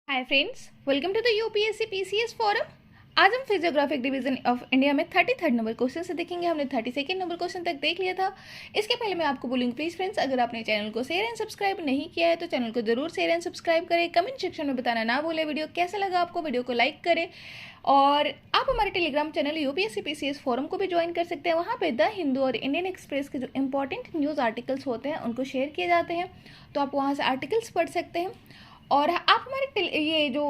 Hi friends, welcome to the UPSC PCS forum. आज हम physiographic division of India में 33rd number question से देखेंगे। हमने 32nd नंबर क्वेश्चन तक देख लिया था। इसके पहले मैं आपको बोलूँगी, प्लीज़ फ्रेंड्स, अगर आपने चैनल को शेयर एंड सब्सक्राइब नहीं किया है तो चैनल को जरूर शेयर एंड सब्सक्राइब करें। कमेंट सेक्शन में बताना ना भूलें वीडियो कैसा लगा आपको। वीडियो को लाइक करें और आप हमारे Telegram channel UPSC PCS forum को भी ज्वाइन कर सकते हैं। वहाँ पे द हिंदू और इंडियन एक्सप्रेस के जो इंपॉर्टेंट न्यूज़ आर्टिकल्स होते हैं उनको शेयर किए जाते हैं, तो आप वहाँ से आर्टिकल्स पढ़ सकते हैं। और आप हमारे ये जो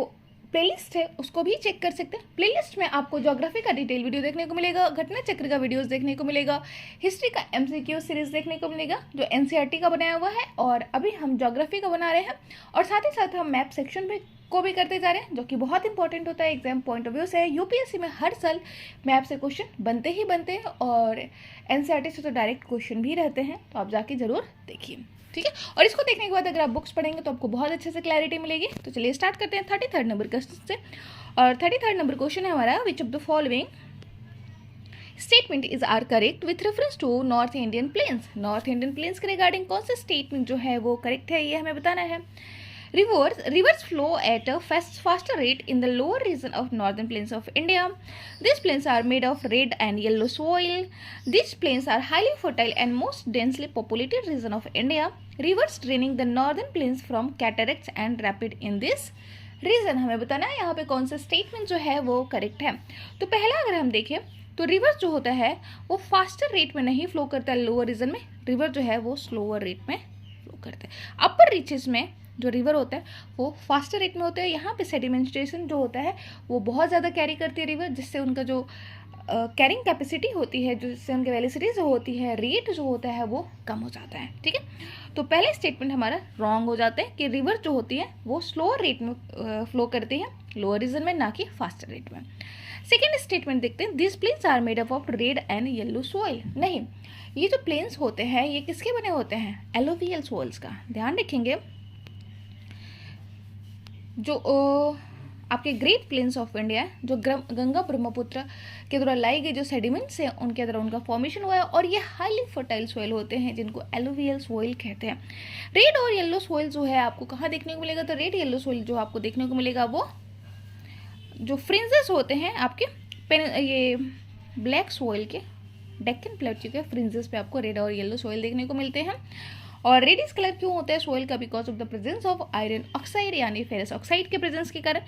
प्लेलिस्ट है उसको भी चेक कर सकते हैं। प्लेलिस्ट में आपको ज्योग्राफी का डिटेल वीडियो देखने को मिलेगा, घटना चक्र का वीडियोस देखने को मिलेगा, हिस्ट्री का एमसीक्यू सीरीज देखने को मिलेगा जो एनसीईआरटी का बनाया हुआ है, और अभी हम ज्योग्राफी का बना रहे हैं। और साथ ही साथ हम मैप सेक्शन भी को भी करते जा रहे हैं, जो कि बहुत इंपॉर्टेंट होता है एग्जाम पॉइंट ऑफ व्यू से। यूपीएससी में हर साल मैप से क्वेश्चन बनते ही बनते हैं और एनसीईआरटी से तो डायरेक्ट क्वेश्चन भी रहते हैं, तो आप जाके जरूर देखिए, ठीक है। और इसको देखने के बाद अगर आप बुक्स पढ़ेंगे तो आपको बहुत अच्छे से क्लैरिटी मिलेगी। तो चलिए स्टार्ट करते हैं 33rd नंबर क्वेश्चन से। और 33rd नंबर क्वेश्चन है हमारा, which of the following statement is are correct with reference to North Indian plains. North Indian plains के रिगार्डिंग कौन सा स्टेटमेंट जो है वो करेक्ट है, ये हमें बताना है। Rivers flow at a faster rate in the lower region of northern plains of India. These plains are made of red and yellow soil. These plains are highly fertile and most densely populated region of India. Rivers draining the northern plains from cataracts and rapid in this region. हमें बताना है यहाँ पे कौन सा statement जो है वो करेक्ट है। तो पहला अगर हम देखें तो रिवर जो होता है वो फास्टर रेट में नहीं फ्लो करता है लोअर रीजन में, रिवर जो है वो स्लोअर रेट में फ्लो करता है। अपर रीचेस में जो रिवर होता है वो फास्टर रेट में होता है। यहाँ पे सेडिमेंटेशन जो होता है वो बहुत ज़्यादा कैरी करती है रिवर, जिससे उनका जो कैरिंग कैपेसिटी होती है, जिससे उनकी वेलोसिटी जो होती है, रेट जो होता है वो कम हो जाता है, ठीक है। तो पहले स्टेटमेंट हमारा रॉन्ग हो जाता है कि रिवर जो होती है वो स्लोअर रेट में फ्लो करती है लोअर रीजन में, ना कि फास्टर रेट में। सेकेंड स्टेटमेंट देखते हैं, this plains are made up of red and yellow soil. नहीं, ये जो प्लेन्स होते हैं ये किसके बने होते हैं? एलोवियल सॉइल्स का। ध्यान रखेंगे, जो आपके ग्रेट प्लेन्स ऑफ इंडिया है, जो गंगा ब्रह्मपुत्र के द्वारा लाई गई जो सेडिमेंट्स हैं उनके द्वारा उनका फॉर्मेशन हुआ है, और ये हाईली फर्टाइल सॉइल होते हैं जिनको एलुवियल सॉइल कहते हैं। रेड और येलो सॉइल जो है आपको कहाँ देखने को मिलेगा? तो रेड येलो सॉइल जो आपको देखने को मिलेगा वो जो फ्रिंजेस होते हैं आपके ये ब्लैक सॉइल के डेक्कन प्लेट्यू के फ्रिंजेस पे आपको रेड और येलो सॉइल देखने को मिलते हैं। और रेडिश कलर क्यों होता है सॉइल का? Because of the presence of iron oxide यानी फेरस ऑक्साइड के प्रेजेंस के कारण।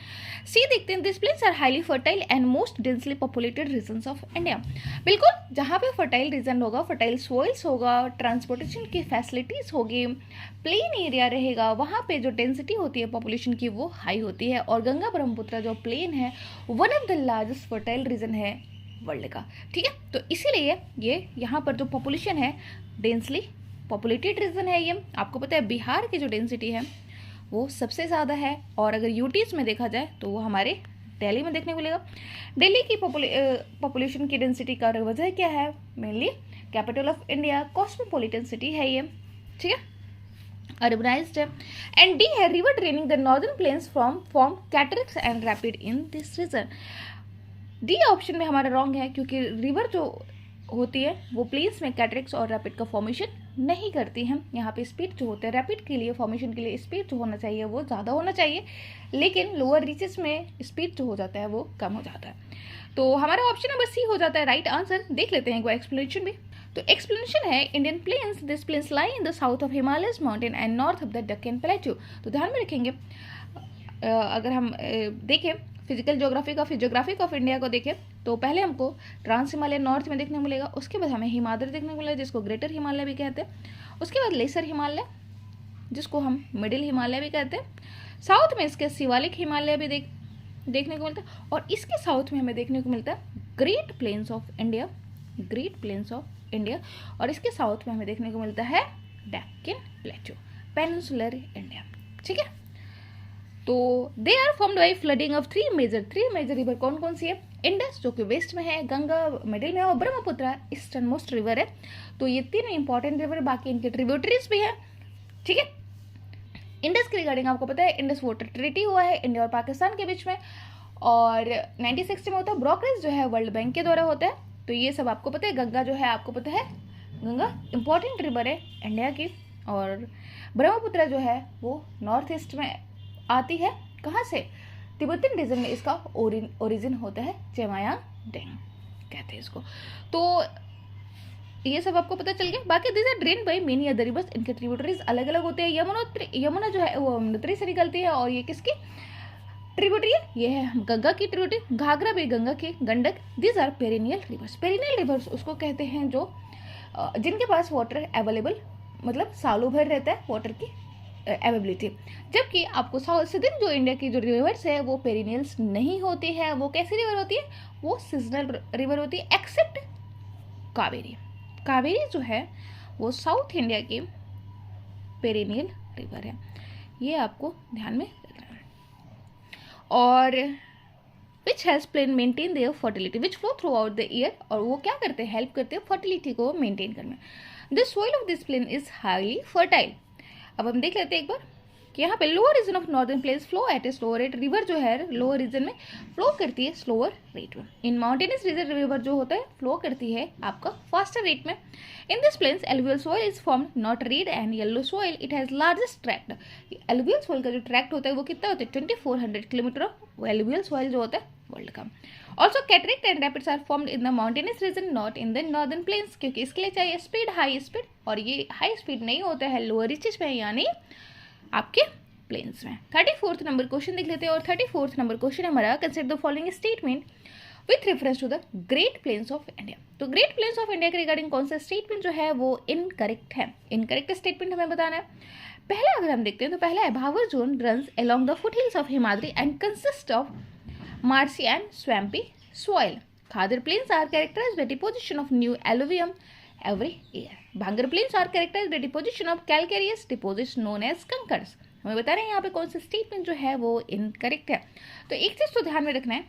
सी देखते हैं, this plains are highly fertile and most densely populated regions of India. बिल्कुल, जहाँ पे फर्टाइल रीजन होगा, फर्टाइल सॉइल्स होगा, ट्रांसपोर्टेशन की फैसिलिटीज़ होगी, प्लेन एरिया रहेगा, वहाँ पे जो डेंसिटी होती है पॉपुलेशन की वो हाई होती है। और गंगा ब्रह्मपुत्र जो प्लेन है one of the largest fertile reason है वर्ल्ड का, ठीक है। तो इसीलिए ये यहाँ पर जो पॉपुलेशन है डेंसली पॉपुलेटेड रीजन है। ये आपको पता है बिहार की जो डेंसिटी है वो सबसे ज़्यादा है, और अगर यूटीज़ में देखा जाए तो वो हमारे दिल्ली में देखने को मिलेगा। दिल्ली की पॉपुलेशन की डेंसिटी का वजह क्या है? Mainly capital of India, cosmopolitan city है ये, ठीक है, अर्बनाइज्ड है। एंड डी है, river draining the northern plains from form cataracts and rapid in this region. D option में हमारा रॉन्ग है, क्योंकि रिवर जो होती है वो प्लेन्स में कैटरेक्ट्स और रैपिड का फॉर्मेशन नहीं करती हैं। यहाँ पे स्पीड जो होता है रैपिड के लिए फॉर्मेशन के लिए स्पीड जो होना चाहिए वो ज़्यादा होना चाहिए, लेकिन लोअर रीचेस में स्पीड जो हो जाता है वो कम हो जाता है। तो हमारा ऑप्शन नंबर सी हो जाता है राइट आंसर। देख लेते हैं एक बार एक्सप्लेनेशन भी। तो एक्सप्लेनेशन है, Indian plains, this plains lie in the south of Himalayas mountain and north of the Deccan plateau. तो ध्यान में रखेंगे, अगर हम देखें फिजियोग्राफी ऑफ इंडिया को देखें तो पहले हमको ट्रांस हिमालय नॉर्थ में देखने को मिलेगा, उसके बाद हमें हिमालय देखने को मिलेगा जिसको ग्रेटर हिमालय भी कहते हैं, उसके बाद लेसर हिमालय जिसको हम मिडिल हिमालय भी कहते हैं, साउथ में इसके शिवालिक हिमालय भी देखने को मिलता है, और इसके साउथ में हमें देखने को मिलता है ग्रेट प्लेन्स ऑफ इंडिया, और इसके साउथ में हमें देखने को मिलता है डेक्कन प्लेट्यू, पेनिनसुलर इंडिया, ठीक है। तो they are formed by flooding of three major river. कौन कौन सी है? इंडस जो कि वेस्ट में है, गंगा मिडिल में है, और ब्रह्मपुत्र ईस्टर्न मोस्ट रिवर है। तो ये तीन इंपॉर्टेंट रिवर, बाकी इनके ट्रिब्यूटरीज भी है, ठीक है। इंडस के रिगार्डिंग आपको पता है इंडस वाटर ट्रीटी हुआ है इंडिया और पाकिस्तान के बीच में, और 1960 में होता है। ब्रोकरेज जो है वर्ल्ड बैंक के द्वारा होता है। तो ये सब आपको पता है। गंगा जो है आपको पता है, गंगा इंपॉर्टेंट रिवर है इंडिया की, और ब्रह्मपुत्र जो है वो नॉर्थ ईस्ट में आती है, कहाँ से? तिब्बतन रीजन में इसका ओरिजिन होता है, चेमायांग कहते हैं इसको। तो ये सब आपको पता चल गया। बाकी this are drain by many other rivers, इनके ट्रिब्यूटरीज अलग अलग होते हैं। यमुना जो है वो यमुनोत्री से निकलती है, और ये किसकी ट्रिब्यूटरी है? ये है गंगा की ट्रिब्यूटरी। घाघरा भी गंगा की, Gandak. These are perennial rivers. Perennial rivers उसको कहते हैं जो जिनके पास वाटर अवेलेबल, मतलब सालों भर रहता है वाटर की अवेलेबिलिटी। जबकि आपको साउथ जो इंडिया की जो रिवर्स है वो पेरिनियल्स नहीं होती है। वो कैसी रिवर होती है? वो सीजनल रिवर होती है, एक्सेप्ट कावेरी। कावेरी जो है वो साउथ इंडिया की पेरिनियल रिवर है, ये आपको ध्यान में रखना है। और which helps plain maintain their fertility which flow throughout the year, और वो क्या करते हैं? हेल्प करते हैं फर्टिलिटी को मेंटेन करने में। The soil of this plain is highly fertile. अब हम देख लेते हैं एक बार कि यहाँ पे lower region of northern plains flow at a slower rate. River जो है लोअर रीजन में फ्लो करती है स्लोअर रेट में। इन माउंटेनियस रीजन रिवर जो होता है फ्लो करती है आपका फास्टर रेट में। In this plains alluvial soil is formed not red and yellow soil, it has largest tract. Alluvial soil का जो ट्रैक्ट होता है वो कितना होता है? 2400 किलोमीटर ऑफ एलुवियल सॉइल जो होता है वर्ल्ड का। Also cataract and rapids are formed in the mountainous region, not in the northern plains, क्योंकि इसके लिए चाहिए स्पीड, हाई स्पीड, और ये हाई स्पीड नहीं होता है लोअर रीचेस में, यानी आपके प्लेन्स में। 34th नंबर क्वेश्चन देख लेते हैं। और 34th नंबर क्वेश्चन हमारा, consider the following statement with reference to the great plains of India. तो ग्रेट प्लेन्स ऑफ इंडिया के रिगार्डिंग कौन सा स्टेटमेंट जो है वो इनकरेक्ट है? इनकरेक्ट स्टेटमेंट हमें बताना है। पहला अगर हम देखते हैं तो पहला है भावर zone runs along the foot hills of Himadri and consist of marshy and swampy soil. Khadar plains are characterized by deposition of new alluvium every year. Bhangar plains are characterized by deposition of calcareous deposits known as kankars. हमें बता रहे हैं यहाँ पे कौन सा statement जो है वो इनकरेक्ट है। तो एक चीज तो ध्यान में रखना है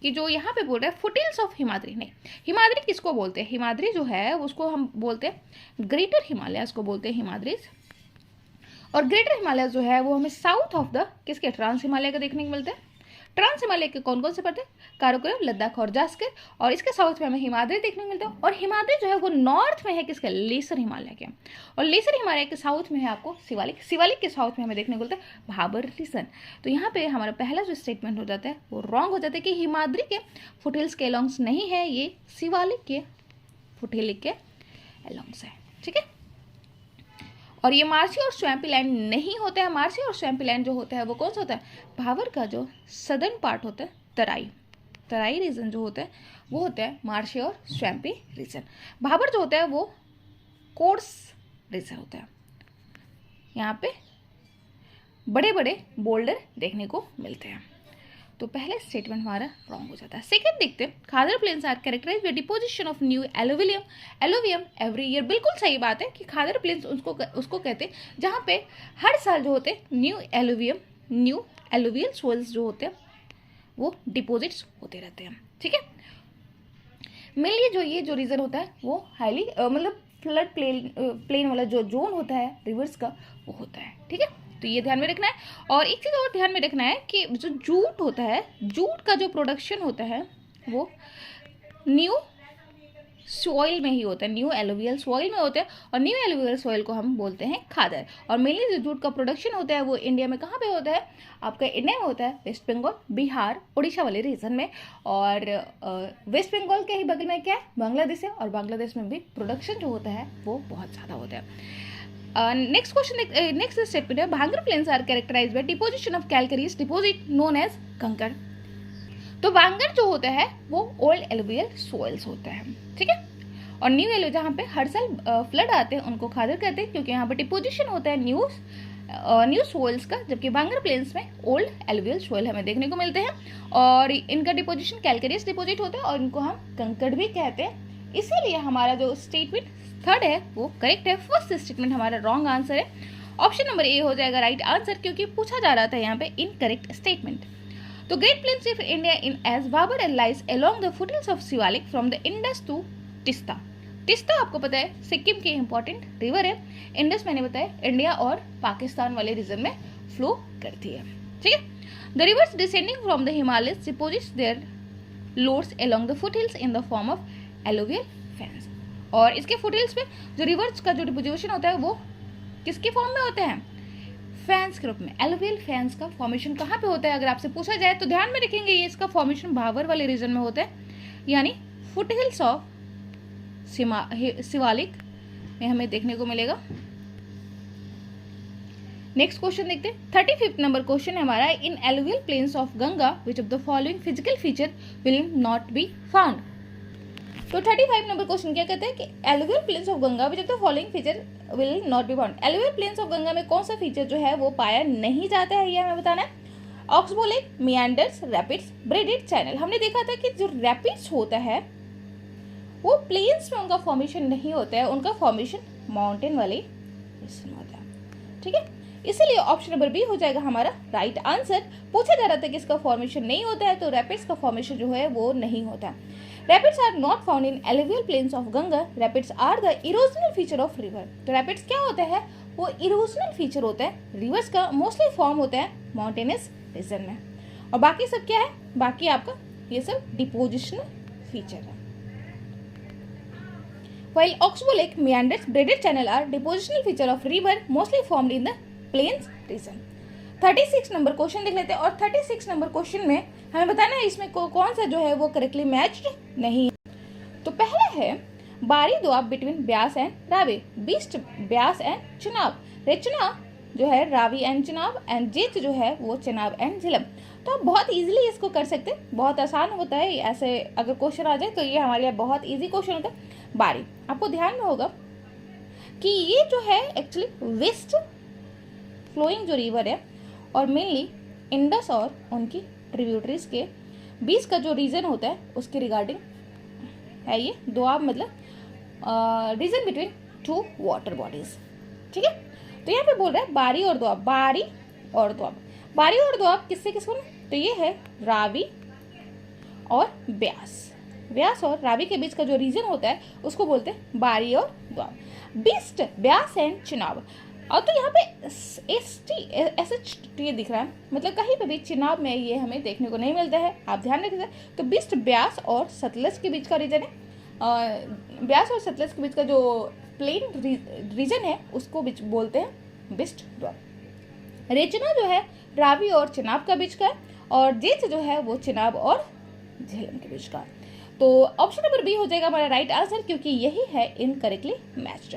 कि जो यहाँ पे बोल रहा है फुटिल्स ऑफ हिमाद्री, नहीं, हिमाद्री किसको बोलते हैं? हिमाद्री जो है उसको हम बोलते हैं ग्रेटर हिमालयाज को बोलते हैं हिमाद्रीज। और ग्रेटर हिमालय जो है वो हमें साउथ ऑफ द किसके? ट्रांस हिमालय का देखने को मिलते हैं। ट्रांस हिमालय के कौन कौन से पड़ते हैं? काराकोरम, लद्दाख और जास्कर। और इसके साउथ में हमें हिमाद्री देखने को मिलता है। और हिमाद्री जो है वो नॉर्थ में है किसके? लेसर हिमालय के। और लेसर हिमालय के साउथ में है आपको शिवालिक। शिवालिक के साउथ में हमें देखने को मिलता है भाबर रीजन। तो यहाँ पे हमारा पहला जो स्टेटमेंट हो जाता है वो रॉन्ग हो जाता है कि हिमाद्री के फुटहिल्स के अलॉन्ग्स नहीं है, ये शिवालिक के फुटहिल के अलॉन्ग्स है। ठीक है। और ये मार्शी और स्वैम्पी लैंड नहीं होता है। मार्शी और स्वैम्पी लैंड जो होता है वो कौन सा होता है? भावर का जो सदर्न पार्ट होता है, तराई रीजन जो होता है वो होता है मार्शी और स्वैम्पी रीजन। भावर जो होता है वो कोर्स रीजन होता है। यहाँ पे बड़े बड़े बोल्डर देखने को मिलते हैं। तो पहले स्टेटमेंट हमारा रॉन्ग हो जाता है। सेकंड देखते हैं, khadar plains are characterized by deposition of new alluvium every year. बिल्कुल सही बात है कि खादर प्लेन्स उसको कहते हैं जहाँ पे हर साल जो होते हैं न्यू एलुवियल सोइल्स जो होते हैं वो डिपोजिट्स होते रहते हैं। ठीक है। मेनली जो ये जो रीजन होता है वो हाईली मतलब फ्लड प्लेन वाला जो जोन होता है रिवर्स का वो होता है। ठीक है। तो ये ध्यान में रखना है। और एक चीज़ और ध्यान में रखना है कि जो जूट होता है, जूट का जो प्रोडक्शन होता है वो न्यू सॉइल में ही होता है, न्यू एलुवियल सॉइल में होता है। और न्यू एलुवियल सॉइल को हम बोलते हैं खादर। और मेनली जो जूट का प्रोडक्शन होता है वो इंडिया में कहाँ पे होता है? आपका इंडिया में होता है वेस्ट बंगाल, बिहार, उड़ीसा वाले रीजन में। और वेस्ट बंगाल के ही बगल में क्या है? बांग्लादेश है। और बांग्लादेश में भी प्रोडक्शन जो होता है वो बहुत ज़्यादा होता है। नेक्स्ट क्वेश्चन, नेक्स्ट स्टेटमेंट है, bhangar plains are characterized by deposition of calcareous deposit known as kankar. तो भांगर जो होता है वो ओल्ड एलुवियल सॉइल्स होता है। ठीक है। और न्यू एलु जहाँ पे हर साल फ्लड आते हैं उनको खादर कहते हैं, क्योंकि यहाँ पे डिपोजिशन होता है न्यू सॉइल्स का। जबकि भांगर प्लेन्स में ओल्ड एलुवियल सॉइल हमें देखने को मिलते हैं और इनका डिपोजिशन कैलकरीज डिपोजिट होता है और इनको हम कंकड़ भी कहते हैं। इसीलिए हमारा जो स्टेटमेंट थर्ड है वो करेक्ट है। फर्स्ट स्टेटमेंट हमारा रॉन्ग आंसर है। ऑप्शन नंबर ए हो जाएगा राइट आंसर, क्योंकि पूछा जा रहा था यहाँ पे इनकरेक्ट स्टेटमेंट। तो great plains of India in as Bhabar and lies along the foothills of Shivalik from the Indus to Teesta. Teesta आपको पता है सिक्किम की इंपॉर्टेंट रिवर है। इंडस मैंने बताया इंडिया और पाकिस्तान वाले रीजन में फ्लो करती है। ठीक है। The rivers descending from the Himalayas deposits their loads along the foothills in the form of alluvial fans. और इसके फुटहिल्स पे जो रिवर्स का जो डिपोजिशन होता है वो किसके फॉर्म में होते हैं? फैंस के रूप में। एलुवियल फैंस का फॉर्मेशन कहाँ पे होता है अगर आपसे पूछा जाए तो ध्यान में रखेंगे ये इसका फॉर्मेशन भावर वाले रीजन में होता है, यानी फुटहिल्स ऑफ शिवालिक में हमें देखने को मिलेगा। नेक्स्ट क्वेश्चन देखते हैं। 35th नंबर क्वेश्चन है हमारा, in alluvial plains of Ganga which of the following physical feature will not be found. तो 35 नंबर क्वेश्चन क्या कहते हैं कि alluvial plains of Ganga which of the following feature will not be found. Alluvial plains of Ganga में कौन सा feature जो है वो पाया नहीं जाता है, ये हमें बताना है। Oxbow lake, meanders, rapids, braided channel. हमने देखा था कि जो रैपिड्स होता है वो प्लेन्स में उनका फॉर्मेशन नहीं होता है, उनका फॉर्मेशन माउंटेन वाले रीजन होता है। ठीक है, इसीलिए ऑप्शन नंबर बी हो जाएगा हमारा राइट आंसर। पूछा जा रहा था कि इसका फॉर्मेशन नहीं होता है, तो रैपिड्स का फॉर्मेशन जो है वो नहीं होता है। Rapids are not found in alluvial plains of Ganga. Rapids are the erosional feature of river. तो रैपिड्स क्या होता है, वो इरोजनल फीचर होता है रिवर्स का, मोस्टली फॉर्म होता है माउंटेनस रीजन में। और बाकी सब क्या है, बाकी आपका ये सब डिपोजिशनल फीचर है। While Oxbow Lake, meanders, braided channel are depositional feature of river mostly formed in the plains region। 36 number question देख लेते हैं। और 36 नंबर क्वेश्चन में हमें बताना है इसमें कौन सा जो है वो करेक्टली मैच्ड नहीं। तो पहला है Bari Doab between Beas and Ravi, Bist Beas and Chenab, Rechna जो है रावी एंड चिनाब, एंड जेच जो है वो चिनाब एंड झेलम। तो आप बहुत इजीली इसको कर सकते हैं, बहुत आसान होता है ऐसे अगर क्वेश्चन आ जाए तो ये हमारे लिए बहुत इजी क्वेश्चन होता है। बारी, आपको ध्यान में होगा कि ये जो है एक्चुअली वेस्ट फ्लोइंग जो रिवर है और मेनली इंडस और उनकी ट्रिब्यूटरीज के बीच का जो रीजन होता है उसके रिगार्डिंग है ये दोआब, मतलब region between two water bodies. ठीक है, तो यहाँ पे बोल रहा है बारी और दोआब, बारी और दोआब। बारी और दोआब किससे किसको ना, तो ये है रावी और ब्यास। ब्यास और रावी के बीच का जो रीजन होता है उसको बोलते हैं बारी और दोआब। बीस्ट ब्यास एंड चिनाब। और तो यहाँ पे SHT दिख रहा है, मतलब कहीं पे भी चिनाब में ये हमें देखने को नहीं मिलता है, आप ध्यान रखिए। तो बीस्ट ब्यास और सतलज के बीच का रीजन है। ब्यास और सतलज के बीच का जो प्लेन रीजन है उसको बोलते हैं बीस्ट दोआब। रेचना जो है रावी और चिनाब का बीच का है, और जेच जो है वो चिनाब और झेलम के बीच का। तो ऑप्शन नंबर बी हो जाएगा हमारा राइट आंसर, क्योंकि यही है incorrectly matched.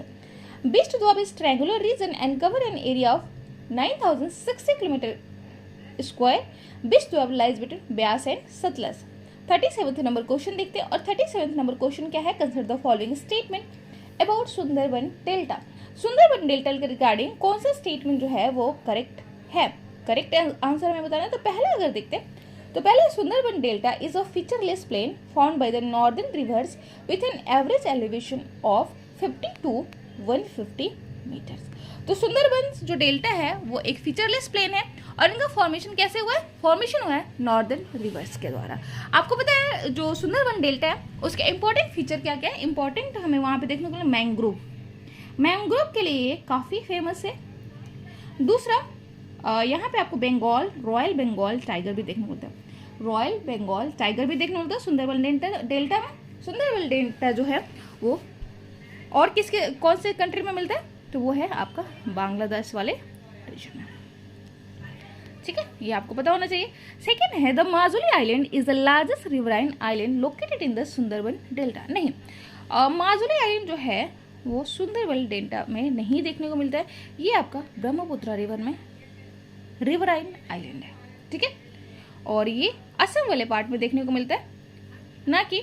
Bist Doab is triangular region and cover an area of 9060 kilometer square. Bist Doab lies between Beas and Sutlej. 37th number question देखते हैं। और 37th नंबर क्वेश्चन क्या है, consider the following statement about Sundarban delta. Sundarban delta के रिगार्डिंग कौन सा स्टेटमेंट जो है वो करेक्ट है, करेक्ट आंसर हमें बताना है। तो पहले अगर देखते हैं तो पहले Sundarban delta is a featureless plain found by the northern rivers with an average elevation of 50 to 150 meters. तो सुंदरबन जो डेल्टा है वो एक फीचरलेस प्लेन है, और इनका फॉर्मेशन कैसे हुआ है, फॉर्मेशन हुआ है नॉर्दर्न रिवर्स के द्वारा। आपको पता है जो सुंदरबन डेल्टा है उसके इंपॉर्टेंट फीचर क्या क्या है, इंपॉर्टेंट हमें वहाँ पे देखने को मिला मैंग्रोव। मैंग्रोव के लिए काफ़ी फेमस है। दूसरा यहाँ पे आपको बंगाल रॉयल बंगाल टाइगर भी देखने को मिलता है, रॉयल बंगाल टाइगर भी देखने को मिलता है सुंदरबन डेल्टा में। सुंदरबन डेल्टा जो है वो और किसके कौन से कंट्री में मिलता है, तो वो है आपका बांग्लादेश वाले रीजन में। ठीक है, ये आपको पता होना चाहिए। सेकेंड है the Majuli island is the largest riverine island located in the Sundarban delta. नहीं, माजुली आइलैंड जो है वो सुंदरबन डेल्टा में नहीं देखने को मिलता है, ये आपका ब्रह्मपुत्र रिवर में रिवराइन आइलैंड है। ठीक है, और ये असम वाले पार्ट में देखने को मिलता है, ना कि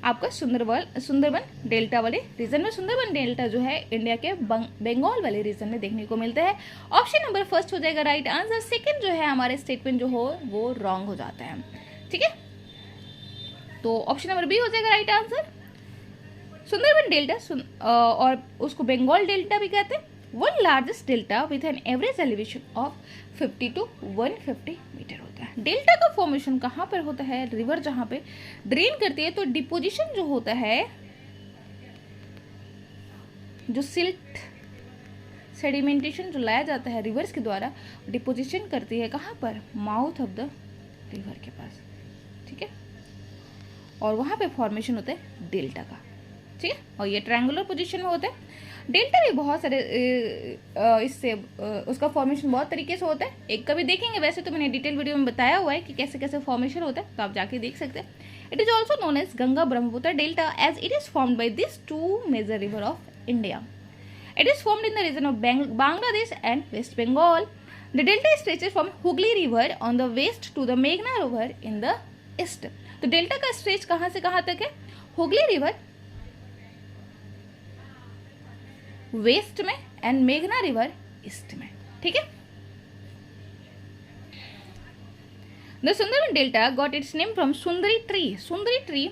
आपका सुंदरबन डेल्टा वाले रीजन में। सुंदरबन डेल्टा जो है इंडिया के बंगाल वाले रीजन में देखने को मिलता है। ऑप्शन नंबर फर्स्ट हो जाएगा राइट आंसर। सेकंड जो है हमारे स्टेटमेंट जो हो वो रॉन्ग हो जाता है। ठीक है, तो ऑप्शन नंबर बी हो जाएगा राइट आंसर। सुंदरबन डेल्टा और उसको बंगाल डेल्टा भी कहते हैं, one largest delta with an average elevation of 50 to 150 meter होता है। डेल्टा का फॉर्मेशन कहाँ पर होता है, रिवर जहाँ पे ड्रेन करती है, तो डिपोजिशन जो होता है, जो सिल्ट सेडिमेंटेशन जो लाया जाता है रिवर्स के द्वारा, डिपोजिशन करती है कहाँ पर, माउथ ऑफ द रिवर के पास। ठीक है, और वहाँ पे फॉर्मेशन होता है डेल्टा का। ठीक है, और ये ट्रायंगुलर पोजीशन में होता है। डेल्टा भी बहुत सारे इससे उसका फॉर्मेशन बहुत तरीके से होता है, एक कभी देखेंगे, वैसे तो मैंने डिटेल वीडियो में बताया हुआ है कि कैसे कैसे फॉर्मेशन होता है, तो आप जाके देख सकते हैं। It is also known as Ganga Brahmaputra delta as it is formed by this two major river of India. It is formed in the region of Bangladesh and West Bengal. The delta stretches from Hooghly River on the west to the Meghna River in the east. तो delta का stretch कहाँ से कहाँ तक है? Hooghly river waste में and मेघना river east में. ठीक है. The Sundarban delta got its name from Sundari tree. Sundari tree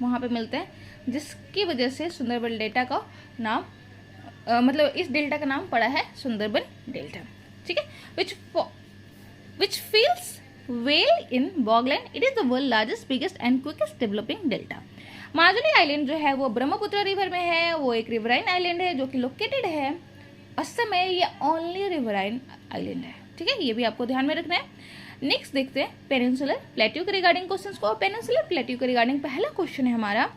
वहां पे मिलते हैं, जिसकी वजह से सुंदरबन डेल्टा का नाम मतलब इस डेल्टा का नाम पड़ा है सुंदरबन डेल्टा. ठीक है. Which feels well in bogland. It is the world largest biggest and quickest developing delta. Majuli island जो है वो ब्रह्मपुत्र रिवर में है, वो एक रिवराइन आइलैंड है जो कि लोकेटेड है असम में. ये ओनली रिवराइन आइलैंड है. ठीक है, ये भी आपको ध्यान में रखना है. नेक्स्ट देखते हैं पेनिनसुलर प्लेट्यू के रिगार्डिंग क्वेश्चंस को. पेनिनसुलर प्लेट्यू के रिगार्डिंग पहला क्वेश्चन है हमारा,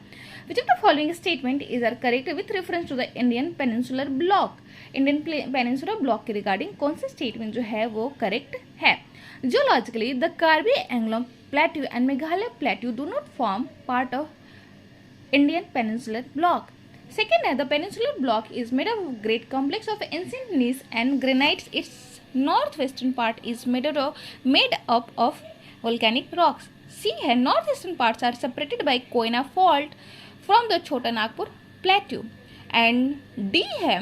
which of the following statement is are correct with reference to the Indian peninsular block. Indian peninsular block के रिगार्डिंग कौन सी स्टेटमेंट जो है वो करेक्ट है. Geologically the Karbi Anglong plateau and Meghalaya plateau do not form part of Indian peninsular block. Second है the peninsular block is made of great complex of ancient gneiss and granites. Its northwestern part is made up of volcanic rocks. C है northeastern parts are separated by Koyna fault from the Chota Nagpur plateau. And D है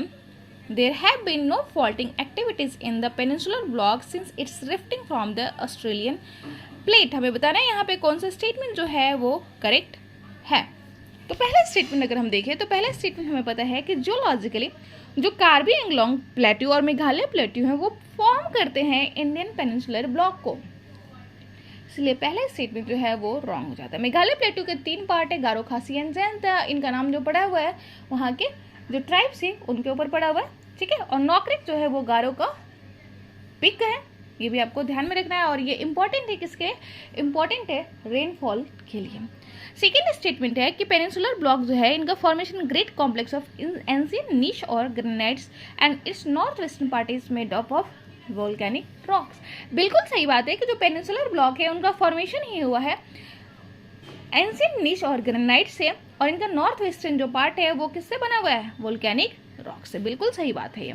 there have been no faulting activities in the peninsular block since its rifting from the Australian plate. हमें बताना है यहाँ पे कौन सा statement जो है वो करेक्ट है. तो पहला स्टेटमेंट अगर हम देखें तो पहला स्टेटमेंट हमें पता है कि जियोलॉजिकली जो कार्बी एंग्लोंग प्लेट्यू और मेघालय प्लेट्यू हैं वो फॉर्म करते हैं इंडियन पेनिनसुलर ब्लॉक को, इसलिए पहला स्टेटमेंट जो है वो रॉन्ग हो जाता है. मेघालय प्लेट्यू के 3 पार्ट है, गारो खासी एंड जैंता. इनका नाम जो पड़ा हुआ है वहाँ के जो ट्राइब्स है उनके ऊपर पड़ा हुआ है. ठीक है. और नॉकरिक जो है वो गारो का पिक है, ये भी आपको ध्यान में रखना है. और ये इंपॉर्टेंट है, किसके इंपॉर्टेंट है? रेनफॉल के लिए. सेकेंड स्टेटमेंट है कि पेनिनसुलर ब्लॉक जो है इनका formation great complex of ancient gneiss और granites and its north western part is made up of volcanic rocks. बिल्कुल सही बात है कि जो पेनिनसुलर ब्लॉक है उनका फॉर्मेशन ही हुआ है एंशिएंट नीश और ग्रेनाइट से, और इनका नॉर्थ वेस्टर्न जो पार्ट है वो किससे बना हुआ है? वोल्केनिक रॉक से. बिल्कुल सही बात है ये.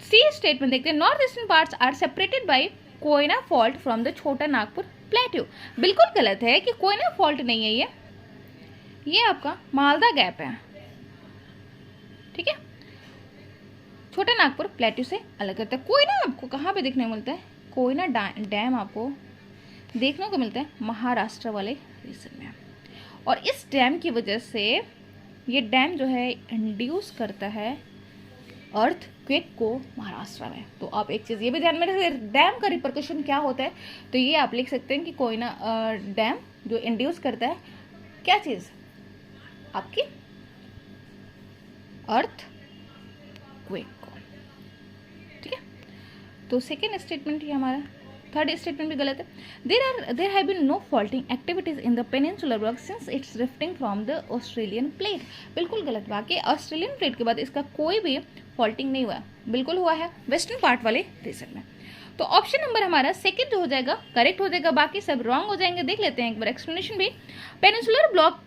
सी स्टेटमेंट देखते हैं, north eastern parts are separated by Koyna fault from the Chota Nagpur plateau. बिल्कुल गलत है कि कोयना फॉल्ट नहीं है ये आपका मालदा गैप है. ठीक है. छोटा नागपुर प्लेट्यू से अलग करता है. कोयना आपको कहाँ पे देखने को मिलता है? कोयना डैम आपको देखने को मिलता है महाराष्ट्र वाले रीजन में, और इस डैम की वजह से ये डैम जो है इंड्यूस करता है अर्थ क्वेक को महाराष्ट्र में. तो आप एक चीज़ ये भी ध्यान में रखें, डैम का रिपरकशन क्या होता है. तो ये आप लिख सकते हैं कि कोयना डैम जो इंड्यूस करता है क्या चीज़? आपकी अर्थ क्वेक को. ठीक है. तो सेकेंड स्टेटमेंट ये हमारा. थर्ड स्टेटमेंट भी गलत है. There have been no faulting activities in the peninsular block since its rifting from the Australian plate. बिल्कुल गलत बात है. ऑस्ट्रेलियन प्लेट के बाद इसका कोई भी फॉल्टिंग नहीं हुआ. बिल्कुल हुआ है वेस्टर्न पार्ट वाले रीजन में. तो ऑप्शन नंबर हमारा सेकेंड जो हो जाएगा करेक्ट हो जाएगा, बाकी सब रॉन्ग हो जाएंगे. देख लेते हैं एक बार एक्सप्लेनेशन भी. पेनिनसुलर ब्लॉक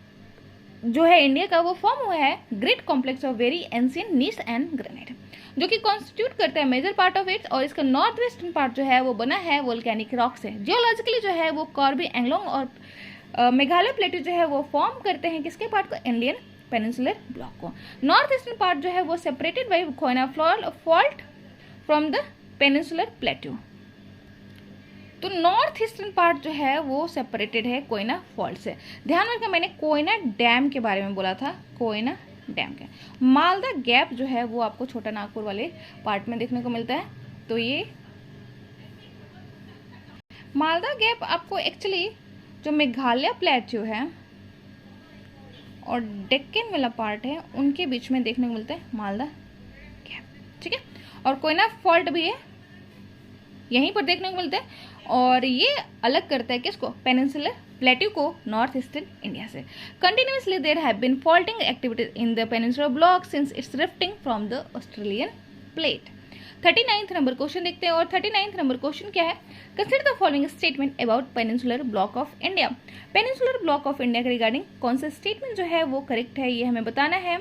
जो है इंडिया का वो फॉर्म हुआ है great complex of very ancient gneiss and granite, जो कि कॉन्स्टिट्यूट करता है मेजर पार्ट ऑफ इट्स, और इसका नॉर्थ वेस्टर्न पार्ट जो है वो बना है वोल्केनिक रॉक से. जियोलॉजिकली जो है वो कार्बी एंग्लोंग और मेघालय प्लेट्यू जो है वो फॉर्म करते हैं किसके पार्ट को? इंडियन पेनिनसुलर ब्लॉक को. नॉर्थ ईस्टर्न पार्ट जो है वो separated by Koyna fault from the peninsular plateau. तो नॉर्थ ईस्टर्न पार्ट जो है वो सेपरेटेड है कोयना फॉल्ट से. ध्यान रखना, मैंने कोयना डैम के बारे में बोला था. कोयना डैम का मालदा गैप जो है वो आपको छोटा नागपुर वाले पार्ट में देखने को मिलता है. तो ये मालदा गैप आपको एक्चुअली जो मेघालय प्लेट्यू है और डेक्कन वाला पार्ट है उनके बीच में देखने को मिलता है मालदा गैप. ठीक है. और कोयना फॉल्ट भी है यहीं पर देखने को मिलता है, और ये अलग करता है किसको? पेनिनसुलर प्लेट्यू को नॉर्थ ईस्टर्न इंडिया से। Continuously there have been faulting activities in the peninsular block since its rifting from the Australian plate. 39th number question देखते हैं और 39th नंबर क्वेश्चन क्या है, consider the following statement about peninsular block of India. Peninsular block of India के regarding कौन सा statement जो है वो करेक्ट है, ये हमें बताना है।